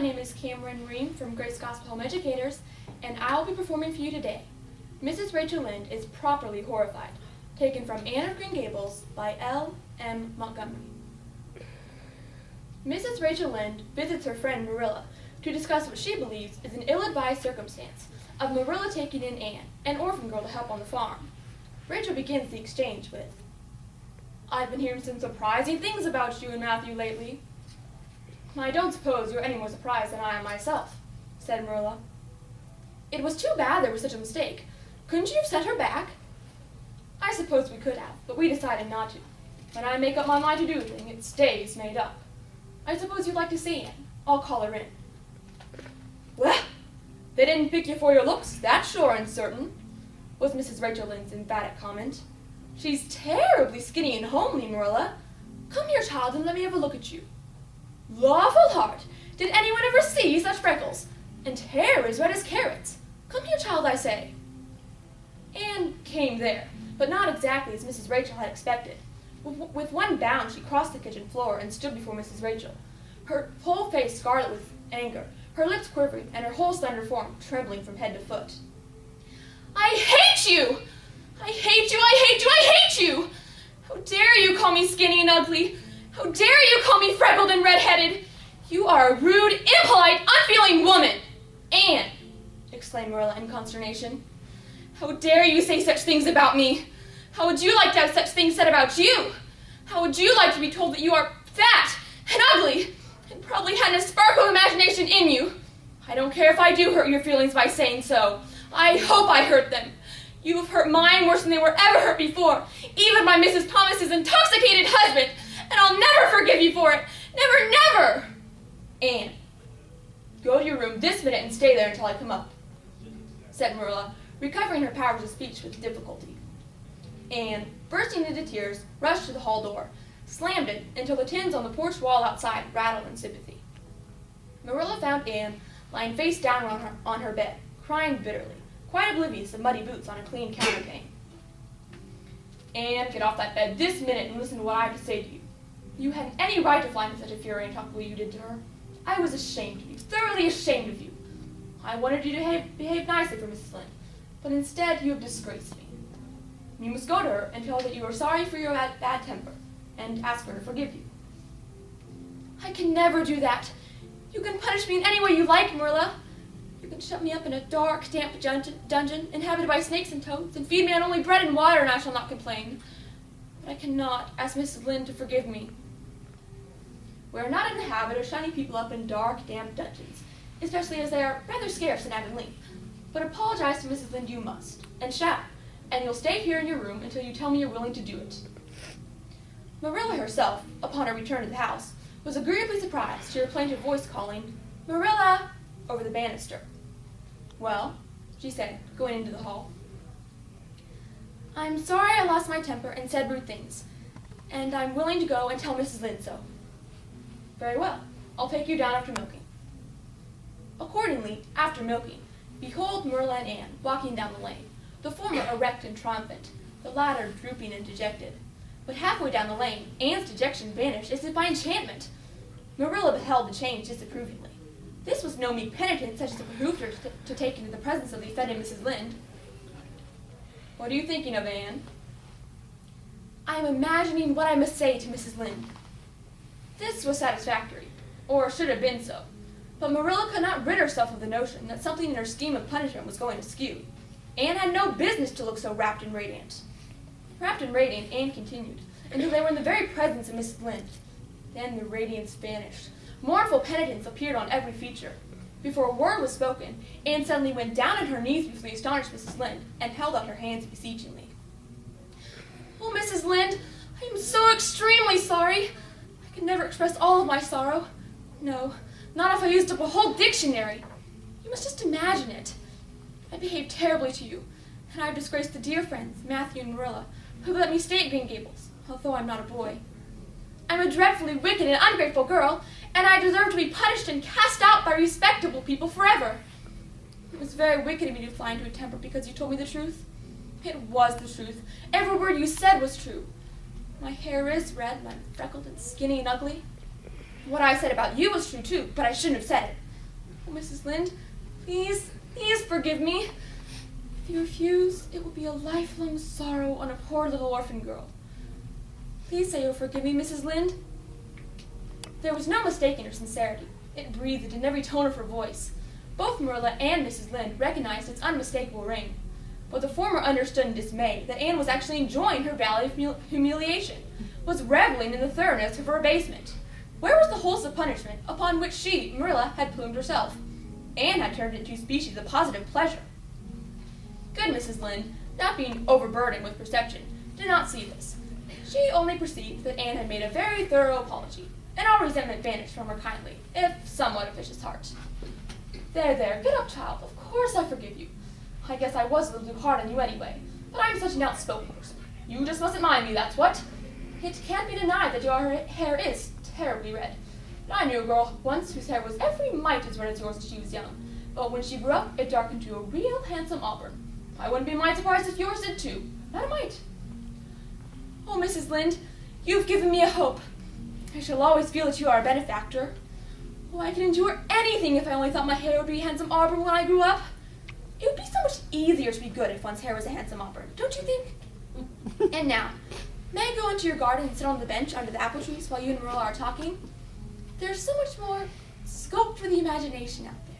name is Cameron Ream from Grace Gospel Home Educators, and I will be performing for you today. Mrs. Rachel Lynde is properly horrified, taken from Anne of Green Gables by L. M. Montgomery. Mrs. Rachel Lynde visits her friend Marilla to discuss what she believes is an ill-advised circumstance of Marilla taking in Anne, an orphan girl, to help on the farm. Rachel begins the exchange with, "I've been hearing some surprising things about you and Matthew lately." "I don't suppose you're any more surprised than I am myself," said Marilla. "It was too bad there was such a mistake. Couldn't you have sent her back?" "I suppose we could have, but we decided not to. When I make up my mind to do a thing, it stays made up. I suppose you'd like to see Anne. I'll call her in." "Well, they didn't pick you for your looks, that's sure and certain," was Mrs. Rachel Lynde's emphatic comment. "She's terribly skinny and homely, Marilla. Come here, child, and let me have a look at you. Lawful heart, did anyone ever see such freckles? And hair as red as carrots. Come here, child, I say." Anne came there, but not exactly as Mrs. Rachel had expected. With one bound, she crossed the kitchen floor and stood before Mrs. Rachel, her whole face scarlet with anger, her lips quivering, and her whole slender form trembling from head to foot. "I hate you! I hate you! I hate you! I hate you! How dare you call me skinny and ugly? How dare you call me freckled and red-headed? You are a rude, impolite, unfeeling woman!" "Anne!" exclaimed Marilla in consternation. "How dare you say such things about me? How would you like to have such things said about you? How would you like to be told that you are fat and ugly and probably hadn't a sparkle of imagination in you? I don't care if I do hurt your feelings by saying so. I hope I hurt them. You have hurt mine worse than they were ever hurt before, even by Mrs. Thomas's intoxicated husband, and I'll never forgive you for it. Never, never!" "Anne, go to your room this minute and stay there until I come up," said Marilla, recovering her powers of speech with difficulty. Anne, bursting into tears, rushed to the hall door, slammed it until the tins on the porch wall outside rattled in sympathy. Marilla found Anne lying face down on her bed, crying bitterly, quite oblivious of muddy boots on a clean counterpane. "Anne, get off that bed this minute and listen to what I have to say to you. You hadn't any right to fly into such a fury and talk the way you did to her. I was ashamed of you, thoroughly ashamed of you. I wanted you to behave nicely for Mrs. Lynde, but instead you have disgraced me. You must go to her and tell her that you are sorry for your bad temper, and ask her to forgive you." "I can never do that. You can punish me in any way you like, Marilla. You can shut me up in a dark, damp dungeon, inhabited by snakes and toads, and feed me on only bread and water, and I shall not complain. But I cannot ask Mrs. Lynde to forgive me. We are not in the habit of shutting people up in dark, damp dungeons, especially as they are rather scarce in Avonlea. But apologize to Mrs. Lynde you must, and shall, and you'll stay here in your room until you tell me you're willing to do it." Marilla herself, upon her return to the house, was agreeably surprised to hear a plaintive voice calling, "Marilla," over the banister. "Well," she said, going into the hall. "I'm sorry I lost my temper and said rude things, and I'm willing to go and tell Mrs. Lynde so." "Very well. I'll take you down after milking." Accordingly, after milking, behold Marilla and Anne walking down the lane, the former erect and triumphant, the latter drooping and dejected. But halfway down the lane, Anne's dejection vanished as if by enchantment. Marilla beheld the change disapprovingly. This was no meek penitence such as it behooved her to take into the presence of the offended Mrs. Lynde. "What are you thinking of, Anne?" "I am imagining what I must say to Mrs. Lynde." This was satisfactory, or should have been so, but Marilla could not rid herself of the notion that something in her scheme of punishment was going askew. Anne had no business to look so rapt and radiant. Rapt and radiant, Anne continued, until they were in the very presence of Mrs. Lynde. Then the radiance vanished. Mournful penitence appeared on every feature. Before a word was spoken, Anne suddenly went down on her knees before the astonished Mrs. Lynde and held out her hands beseechingly. "Oh, Mrs. Lynde, I am so extremely sorry. I can never express all of my sorrow. No, not if I used up a whole dictionary. You must just imagine it. I behaved terribly to you, and I have disgraced the dear friends, Matthew and Marilla, who let me stay at Green Gables, although I'm not a boy. I'm a dreadfully wicked and ungrateful girl, and I deserve to be punished and cast out by respectable people forever. It was very wicked of me to fly into a temper because you told me the truth. It was the truth. Every word you said was true. My hair is red, and I'm freckled and skinny and ugly. What I said about you was true, too, but I shouldn't have said it. Oh, Mrs. Lynde, please, please forgive me. If you refuse, it will be a lifelong sorrow on a poor little orphan girl. Please say you'll forgive me, Mrs. Lynde. There was no mistaking her sincerity. It breathed in every tone of her voice. Both Marilla and Mrs. Lynde recognized its unmistakable ring. But the former understood in dismay that Anne was actually enjoying her valley of humiliation, was reveling in the thoroughness of her abasement. Where was the wholesome punishment upon which she, Marilla, had plumed herself? Anne had turned it into a species of positive pleasure. Good Mrs. Lynde, not being overburdened with perception, did not see this. She only perceived that Anne had made a very thorough apology, and all resentment vanished from her kindly, if somewhat officious heart. There, get up, child. Of course I forgive you. I guess I was a little too hard on you anyway, but I'm such an outspoken person. You just mustn't mind me, that's what. It can't be denied that your hair is terribly red. But I knew a girl once whose hair was every mite as red as yours when she was young, but when she grew up, it darkened to a real handsome auburn. I wouldn't be a mite surprised if yours did too. Not a mite. Oh, Mrs. Lynde, you've given me a hope. I shall always feel that you are a benefactor. Oh, I could endure anything if I only thought my hair would be a handsome auburn when I grew up. It would be so much easier to be good if one's hair was a handsome auburn, don't you think? And now, may I go into your garden and sit on the bench under the apple trees while you and Marilla are talking? There's so much more scope for the imagination out there.